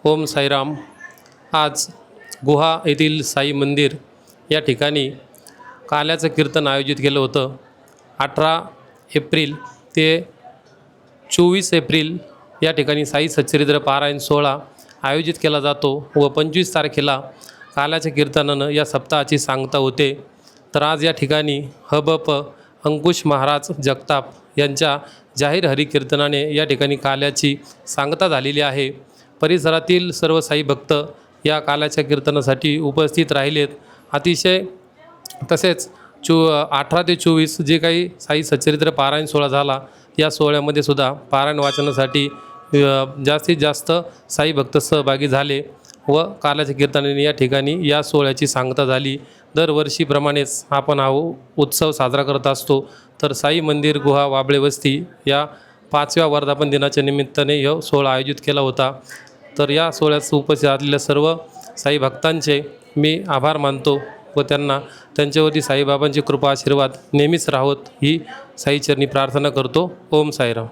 ओम साईराम। आज गुहा येथील साई मंदिर या ठिकाणी काल्याचं कीर्तन आयोजित केलं होतं। 18 एप्रिल ते 24 एप्रिल या ठिकाणी साई सच्चरित्र पारायण सोहळा आयोजित केला जातो व 25 तारखेला काल्याच्या कीर्तनानं या सप्ताहाची सांगता होते। तर आज या ठिकाणी हबप अंकुश महाराज जगताप यांच्या जाहीर हरिकीर्तनाने या ठिकाणी काल्याची सांगता झालेली आहे। परिसरातील सर्व साई भक्त या काल्याच्या कीर्तनासाठी उपस्थित राहिलेत। अतिशय तसेच 18 ते 24 जे काही साई सच्चरित्र पारायण सोहळा झाला, या सोहळ्यामध्ये सुद्धा पारायण वाचनासाठी जास्तीत जास्त साई भक्त सहभागी झाले व काल्याच्या कीर्तनाने या ठिकाणी या सोहळ्याची सांगता झाली। दरवर्षीप्रमाणेच आपण हा उत्सव साजरा करत असतो। तर साई मंदिर गुहा वाबळे वस्ती या 5व्या वर्धापन दिनाच्या निमित्ताने हा सोहळा आयोजित केला होता। तर या सोहळ्यास उपस्थित असलेल्या सर्व साई भक्तांचे मी आभार मानतो व त्यांच्यावरती साईबाबांची कृपा आशीर्वाद नेहमीच राहोत ही साईचरणी प्रार्थना करतो। ओम साईराम।